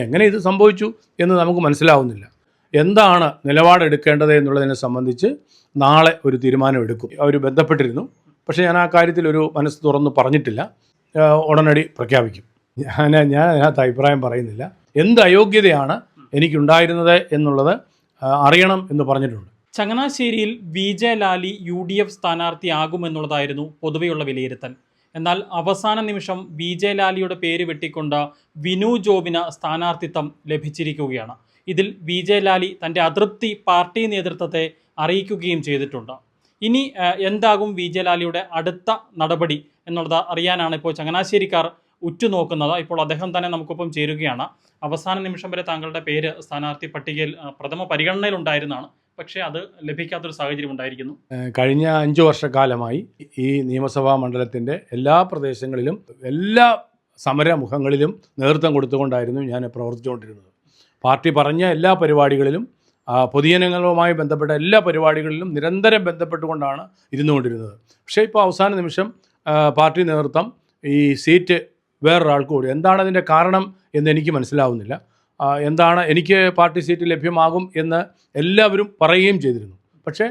എങ്ങനെ ഇത് സംഭവിച്ചു എന്ന് നമുക്ക് മനസ്സിലാവുന്നില്ല. എന്താണ് നിലപാടെടുക്കേണ്ടത് എന്നുള്ളതിനെ സംബന്ധിച്ച് നാളെ ഒരു തീരുമാനമെടുക്കും. അവർ ബന്ധപ്പെട്ടിരുന്നു, പക്ഷേ ഞാൻ ആ കാര്യത്തിൽ ഒരു മനസ്സ് തുറന്ന് പറഞ്ഞിട്ടില്ല. ഉടനടി പ്രഖ്യാപിക്കും. ഞാൻ അതിനകത്ത് അഭിപ്രായം പറയുന്നില്ല. എന്ത് അയോഗ്യതയാണ് എനിക്കുണ്ടായിരുന്നത് എന്നുള്ളത് അറിയണം എന്ന് പറഞ്ഞിട്ടുണ്ട്. ചങ്ങനാശ്ശേരിയിൽ വിജെ ലാലി UDF സ്ഥാനാർത്ഥിയാകുമെന്നുള്ളതായിരുന്നു പൊതുവെയുള്ള വിലയിരുത്തൽ. എന്നാൽ അവസാന നിമിഷം വിജെ ലാലിയുടെ പേര് വെട്ടിക്കൊണ്ട് വിനു ജോബിന് സ്ഥാനാർത്ഥിത്വം ലഭിച്ചിരിക്കുകയാണ്. ഇതിൽ വിജെ ലാലി തൻ്റെ അതൃപ്തി പാർട്ടി നേതൃത്വത്തെ അറിയിക്കുകയും ചെയ്തിട്ടുണ്ട്. ഇനി എന്താകും വിജെ ലാലിയുടെ അടുത്ത നടപടി എന്നുള്ളത് അറിയാനാണ് ഇപ്പോൾ ചങ്ങനാശ്ശേരിക്കാർ ഉറ്റുനോക്കുന്നത്. ഇപ്പോൾ അദ്ദേഹം തന്നെ നമുക്കൊപ്പം ചേരുകയാണ്. അവസാന നിമിഷം വരെ താങ്കളുടെ പേര് സ്ഥാനാർത്ഥി പട്ടികയിൽ പ്രഥമ പരിഗണനയിലുണ്ടായിരുന്നതാണ്, പക്ഷേ അത് ലഭിക്കാത്തൊരു സാഹചര്യം ഉണ്ടായിരിക്കുന്നു. കഴിഞ്ഞ 5 വർഷക്കാലമായി ഈ നിയമസഭാ മണ്ഡലത്തിൻ്റെ എല്ലാ പ്രദേശങ്ങളിലും എല്ലാ സമരമുഖങ്ങളിലും നേതൃത്വം കൊടുത്തുകൊണ്ടായിരുന്നു ഞാൻ പ്രവർത്തിച്ചുകൊണ്ടിരുന്നത്. പാർട്ടി പറഞ്ഞ എല്ലാ പരിപാടികളിലും പൊതുജനങ്ങളുമായി ബന്ധപ്പെട്ട എല്ലാ പരിപാടികളിലും നിരന്തരം ബന്ധപ്പെട്ടുകൊണ്ടാണ് ഇരുന്നുകൊണ്ടിരുന്നത്. പക്ഷേ ഇപ്പോൾ അവസാന നിമിഷം പാർട്ടി നേതൃത്വം ഈ സീറ്റ് വേറൊരാൾക്ക് കൂടി. എന്താണ് അതിൻ്റെ കാരണം എന്ന് എനിക്ക് മനസ്സിലാവുന്നില്ല. എന്താണ് എനിക്ക് പാർട്ടി സീറ്റ് ലഭ്യമാകും എന്ന് എല്ലാവരും പറയുകയും ചെയ്തിരുന്നു. പക്ഷേ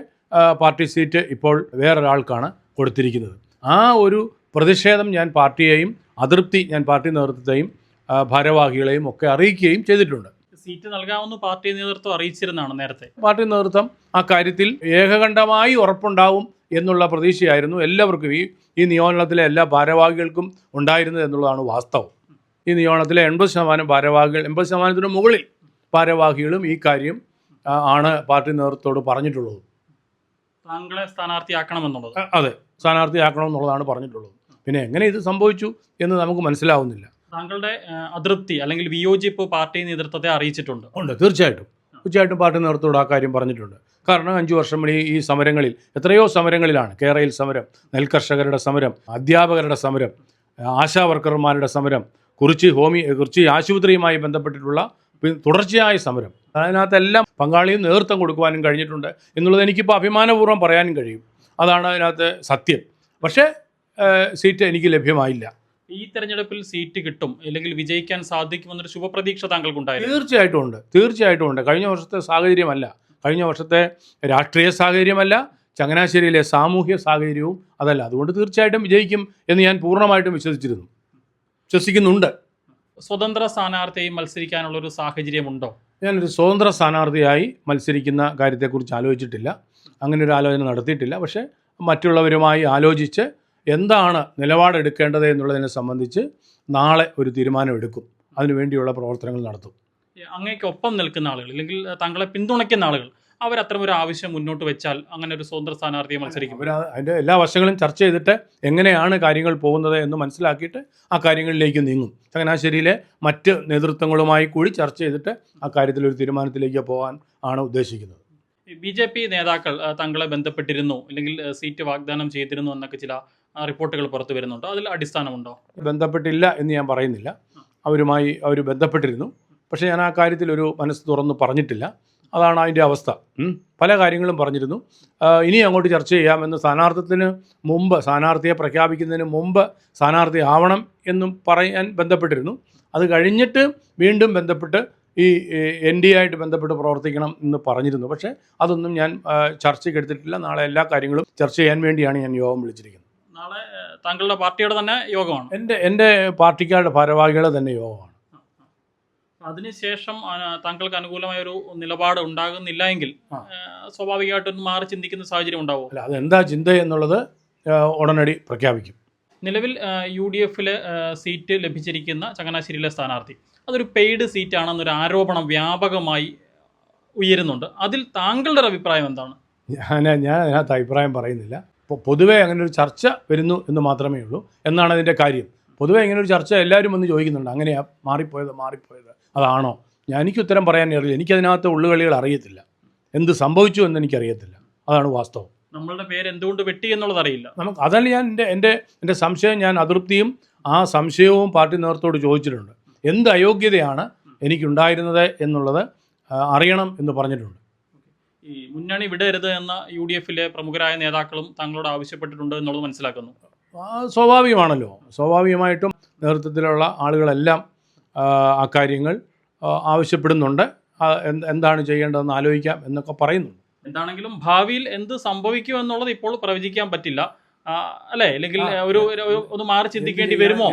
പാർട്ടി സീറ്റ് ഇപ്പോൾ വേറൊരാൾക്കാണ് കൊടുത്തിരിക്കുന്നത്. ആ ഒരു പ്രതിഷേധം ഞാൻ പാർട്ടിയെയും അതൃപ്തി ഞാൻ പാർട്ടി നേതൃത്വത്തെയും ഭാരവാഹികളെയും ഒക്കെ അറിയിക്കുകയും ചെയ്തിട്ടുണ്ട്. സീറ്റ് നൽകാമെന്ന് പാർട്ടി നേതൃത്വം അറിയിച്ചിരുന്നതാണ് നേരത്തെ. പാർട്ടി നേതൃത്വം ആ കാര്യത്തിൽ ഏകകണ്ഠമായി ഉറപ്പുണ്ടാവും എന്നുള്ള പ്രതീക്ഷയായിരുന്നു എല്ലാവർക്കും, ഈ നിയമനത്തിലെ എല്ലാ ഭാരവാഹികൾക്കും ഉണ്ടായിരുന്നത് എന്നുള്ളതാണ് വാസ്തവം. ഈ നിയമനത്തിലെ 80% ഭാരവാഹികൾ, 80%-ന് മുകളിൽ ഭാരവാഹികളും ഈ കാര്യം ആണ് പാർട്ടി നേതൃത്വത്തോട് പറഞ്ഞിട്ടുള്ളത്. താങ്കളെ സ്ഥാനാർത്ഥിയാക്കണമെന്നുള്ളത്. അതെ, സ്ഥാനാർത്ഥിയാക്കണമെന്നുള്ളതാണ് പറഞ്ഞിട്ടുള്ളത്. പിന്നെ എങ്ങനെ ഇത് സംഭവിച്ചു എന്ന് നമുക്ക് മനസ്സിലാവുന്നില്ല. താങ്കളുടെ അതൃപ്തി അല്ലെങ്കിൽ വിയോജിപ്പ് പാർട്ടി നേതൃത്വത്തെ അറിയിച്ചിട്ടുണ്ട്? ഉണ്ട്, തീർച്ചയായിട്ടും പാർട്ടി നേതൃത്വത്തോട് ആ കാര്യം പറഞ്ഞിട്ടുണ്ട്. കാരണം 5 വർഷം ഈ സമരങ്ങളിൽ, എത്രയോ സമരങ്ങളിലാണ്, കേരളയിൽ സമരം, നെൽകർഷകരുടെ സമരം, അധ്യാപകരുടെ സമരം, ആശാ വർക്കർമാരുടെ സമരം, കുറിച്ചി ആശുപത്രിയുമായി ബന്ധപ്പെട്ടിട്ടുള്ള തുടർച്ചയായ സമരം, അതിനകത്തെല്ലാം പങ്കാളിയും നേതൃത്വം കൊടുക്കുവാനും കഴിഞ്ഞിട്ടുണ്ട് എന്നുള്ളത് എനിക്കിപ്പോൾ അഭിമാനപൂർവ്വം പറയാനും കഴിയും. അതാണ് അതിനകത്ത് സത്യം. പക്ഷേ സീറ്റ് എനിക്ക് ലഭ്യമായില്ല. ഈ തെരഞ്ഞെടുപ്പിൽ സീറ്റ് കിട്ടും അല്ലെങ്കിൽ വിജയിക്കാൻ സാധിക്കുമെന്നൊരു ശുഭപ്രതീക്ഷ താങ്കൾക്കുണ്ടായിരുന്നു? തീർച്ചയായിട്ടും ഉണ്ട്. കഴിഞ്ഞ വർഷത്തെ സാഹചര്യമല്ല, കഴിഞ്ഞ വർഷത്തെ രാഷ്ട്രീയ സാഹചര്യമല്ല, ചങ്ങനാശ്ശേരിയിലെ സാമൂഹ്യ സാഹചര്യവും അതല്ല. അതുകൊണ്ട് തീർച്ചയായിട്ടും വിജയിക്കും എന്ന് ഞാൻ പൂർണ്ണമായിട്ടും വിശ്വസിക്കുന്നുണ്ട്. സ്വതന്ത്ര സ്ഥാനാർത്ഥിയായി മത്സരിക്കാനുള്ളൊരു സാഹചര്യമുണ്ടോ? ഞാനൊരു സ്വതന്ത്ര സ്ഥാനാർത്ഥിയായി മത്സരിക്കുന്ന കാര്യത്തെക്കുറിച്ച് ആലോചിച്ചിട്ടില്ല, അങ്ങനെ ഒരു ആലോചന നടത്തിയിട്ടില്ല. പക്ഷേ മറ്റുള്ളവരുമായി ആലോചിച്ച് എന്താണ് നിലപാടെടുക്കേണ്ടത് എന്നുള്ളതിനെ സംബന്ധിച്ച് നാളെ ഒരു തീരുമാനമെടുക്കും. അതിനുവേണ്ടിയുള്ള പ്രവർത്തനങ്ങൾ നടത്തും. അങ്ങേക്കൊപ്പം നിൽക്കുന്ന ആളുകൾ അല്ലെങ്കിൽ താങ്കളെ പിന്തുണയ്ക്കുന്ന ആളുകൾ അവരത്തരമൊരു ആവശ്യം മുന്നോട്ട് വെച്ചാൽ അങ്ങനെ ഒരു സ്വതന്ത്ര സ്ഥാനാർത്ഥിയെ മത്സരിക്കും? അതിൻ്റെ എല്ലാ വശങ്ങളും ചർച്ച ചെയ്തിട്ട് എങ്ങനെയാണ് കാര്യങ്ങൾ പോകുന്നത് എന്ന് മനസ്സിലാക്കിയിട്ട് ആ കാര്യങ്ങളിലേക്ക് നീങ്ങും. ചങ്ങനാശ്ശേരിയിലെ മറ്റ് നേതൃത്വങ്ങളുമായി കൂടി ചർച്ച ചെയ്തിട്ട് ആ കാര്യത്തിലൊരു തീരുമാനത്തിലേക്ക് പോകാൻ ആണ് ഉദ്ദേശിക്കുന്നത്. BJP നേതാക്കൾ താങ്കളെ ബന്ധപ്പെട്ടിരുന്നു അല്ലെങ്കിൽ സീറ്റ് വാഗ്ദാനം ചെയ്തിരുന്നു എന്നൊക്കെ ചില റിപ്പോർട്ടുകൾ പുറത്തു വരുന്നുണ്ട്. അതിൽ അടിസ്ഥാനമുണ്ടോ? ബന്ധപ്പെട്ടില്ല എന്ന് ഞാൻ പറയുന്നില്ല. അവർ ബന്ധപ്പെട്ടിരുന്നു, പക്ഷേ ഞാൻ ആ കാര്യത്തിൽ ഒരു മനസ്സ് തുറന്ന് പറഞ്ഞിട്ടില്ല. അതാണ് അതിൻ്റെ അവസ്ഥ. പല കാര്യങ്ങളും പറഞ്ഞിരുന്നു. ഇനി അങ്ങോട്ട് ചർച്ച ചെയ്യാമെന്ന്, സ്ഥാനാർത്ഥിയെ പ്രഖ്യാപിക്കുന്നതിന് മുമ്പ് സ്ഥാനാർത്ഥി ആവണം എന്നും പറയാൻ ബന്ധപ്പെട്ടിരുന്നു. അത് കഴിഞ്ഞിട്ട് വീണ്ടും ബന്ധപ്പെട്ട് ഈ NDA ആയിട്ട് ബന്ധപ്പെട്ട് പ്രവർത്തിക്കണം എന്ന് പറഞ്ഞിരുന്നു. പക്ഷേ അതൊന്നും ഞാൻ ചർച്ചയ്ക്ക് എടുത്തിട്ടില്ല. നാളെ എല്ലാ കാര്യങ്ങളും ചർച്ച ചെയ്യാൻ വേണ്ടിയാണ് ഞാൻ യോഗം വിളിച്ചിരിക്കുന്നത്. നാളെ താങ്കളുടെ പാർട്ടിയുടെ തന്നെ യോഗമാണ്? എൻ്റെ പാർട്ടിക്കാരുടെ ഭാരവാഹികളുടെ തന്നെ യോഗമാണ്. അതിനുശേഷം താങ്കൾക്ക് അനുകൂലമായൊരു നിലപാട് ഉണ്ടാകുന്നില്ല എങ്കിൽ സ്വാഭാവികമായിട്ടൊന്ന് മാറി ചിന്തിക്കുന്ന സാഹചര്യം ഉണ്ടാവും. അല്ല, അതെന്താ ചിന്ത എന്നുള്ളത് ഉടനടി പ്രഖ്യാപിക്കും. നിലവിൽ UDF-ൽ സീറ്റ് ലഭിച്ചിരിക്കുന്ന ചങ്ങനാശ്ശേരിയിലെ സ്ഥാനാർത്ഥി അതൊരു പെയ്ഡ് സീറ്റാണെന്നൊരു ആരോപണം വ്യാപകമായി ഉയരുന്നുണ്ട്. അതിൽ താങ്കളുടെ അഭിപ്രായം എന്താണ്? ഞാൻ അതിനകത്ത് അഭിപ്രായം പറയുന്നില്ല. പൊതുവേ അങ്ങനെ ഒരു ചർച്ച വരുന്നു എന്ന് മാത്രമേ ഉള്ളൂ എന്നാണ് അതിൻ്റെ കാര്യം. പൊതുവേ ഇങ്ങനെ ഒരു ചർച്ച എല്ലാവരും വന്ന് ചോദിക്കുന്നുണ്ട്, അങ്ങനെയാ മാറിപ്പോയത് അതാണോ? എനിക്ക് ഉത്തരം പറയാൻ അറിയില്ല. എനിക്കതിനകത്ത് ഉള്ളുകളികൾ അറിയത്തില്ല, എന്ത് സംഭവിച്ചു എന്ന് എനിക്കറിയത്തില്ല. അതാണ് വാസ്തവം. നമ്മളുടെ പേര് എന്തുകൊണ്ട് വെട്ടി എന്നുള്ളത് അറിയില്ല നമുക്ക്. അതല്ല ഞാൻ എൻ്റെ സംശയം, ഞാൻ അതൃപ്തിയും ആ സംശയവും പാർട്ടി നേതൃത്വത്തോട് ചോദിച്ചിട്ടുണ്ട്. എന്ത് അയോഗ്യതയാണ് എനിക്കുണ്ടായിരുന്നത് എന്നുള്ളത് അറിയണം എന്ന് പറഞ്ഞിട്ടുണ്ട്. ഈ മുന്നണി വിടരുത് എന്ന UDF-ലെ പ്രമുഖരായ നേതാക്കളും താങ്കളോട് ആവശ്യപ്പെട്ടിട്ടുണ്ട് എന്നുള്ളത് മനസ്സിലാക്കുന്നു. സ്വാഭാവികമാണല്ലോ. സ്വാഭാവികമായിട്ടും നേതൃത്വത്തിലുള്ള ആളുകളെല്ലാം ആ കാര്യങ്ങൾ ആവശ്യപ്പെടുന്നുണ്ട്. എന്താണ് ചെയ്യേണ്ടതെന്ന് ആലോചിക്കാം എന്നൊക്കെ പറയുന്നുണ്ട്. എന്താണെങ്കിലും ഭാവിയിൽ എന്ത് സംഭവിക്കും എന്നുള്ളത് ഇപ്പോൾ പ്രവചിക്കാൻ പറ്റില്ല, അല്ലേ? അല്ലെങ്കിൽ ഒന്ന് മാറി ചിന്തിക്കേണ്ടി വരുമോ?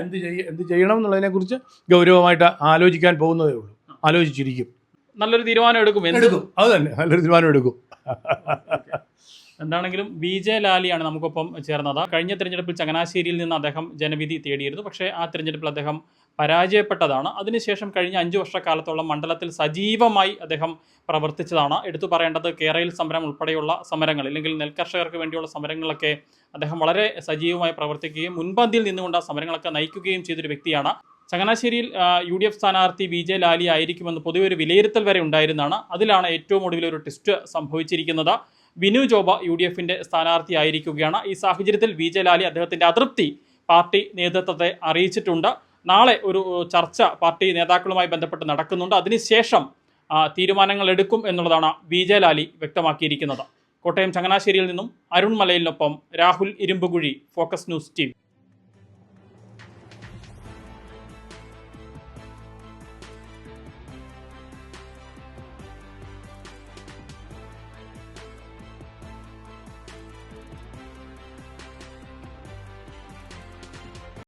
എന്ത് ചെയ്യണം എന്നുള്ളതിനെക്കുറിച്ച് ഗൗരവമായിട്ട് ആലോചിക്കാൻ പോകുന്നതേ ഉള്ളൂ. ആലോചിച്ചിരിക്കും, നല്ലൊരു തീരുമാനം എടുക്കും. അത് തന്നെ, നല്ലൊരു തീരുമാനം എടുക്കും. എന്താണെങ്കിലും VJ ലാലിയാണ് നമുക്കൊപ്പം ചേർന്നത്. കഴിഞ്ഞ തിരഞ്ഞെടുപ്പിൽ ചങ്ങനാശ്ശേരിയിൽ നിന്ന് അദ്ദേഹം ജനവിധി തേടിയിരുന്നു. പക്ഷേ ആ തിരഞ്ഞെടുപ്പിൽ അദ്ദേഹം പരാജയപ്പെട്ടതാണ്. അതിനുശേഷം കഴിഞ്ഞ 5 വർഷക്കാലത്തോളം മണ്ഡലത്തിൽ സജീവമായി അദ്ദേഹം പ്രവർത്തിച്ചതാണ്. എടുത്തു പറയേണ്ടത് കേരയിൽ സമരം ഉൾപ്പെടെയുള്ള സമരങ്ങൾ, അല്ലെങ്കിൽ നെൽകർഷകർക്ക് വേണ്ടിയുള്ള സമരങ്ങളൊക്കെ അദ്ദേഹം വളരെ സജീവമായി പ്രവർത്തിക്കുകയും മുൻപന്തിയിൽ നിന്നുകൊണ്ട് ആ സമരങ്ങളൊക്കെ നയിക്കുകയും ചെയ്തൊരു വ്യക്തിയാണ്. ചങ്ങനാശ്ശേരിയിൽ UDF സ്ഥാനാർത്ഥി VJ ലാലി ആയിരിക്കുമെന്ന് പൊതുവെ ഒരു വിലയിരുത്തൽ വരെ ഉണ്ടായിരുന്നതാണ്. അതിലാണ് ഏറ്റവും ഒടുവിൽ ഒരു ട്വിസ്റ്റ് സംഭവിച്ചിരിക്കുന്നത്. വിനു ജോബ UDFന്റെ സ്ഥാനാർത്ഥി ആയിരിക്കുകയാണ്. ഈ സാഹചര്യത്തിൽ VJ ലാലി അദ്ദേഹത്തിൻ്റെ അതൃപ്തി പാർട്ടി നേതൃത്വത്തെ അറിയിച്ചിട്ടുണ്ട്. നാളെ ഒരു ചർച്ച പാർട്ടി നേതാക്കളുമായി ബന്ധപ്പെട്ട് നടക്കുന്നുണ്ട്. അതിനുശേഷം തീരുമാനങ്ങൾ എടുക്കും എന്നുള്ളതാണ് VJ ലാലി വ്യക്തമാക്കിയിരിക്കുന്നത്. കോട്ടയം ചങ്ങനാശ്ശേരിയിൽ നിന്നും അരുൺ മലയിലിനൊപ്പം Rahul Irumbukuzhi, focus news TV.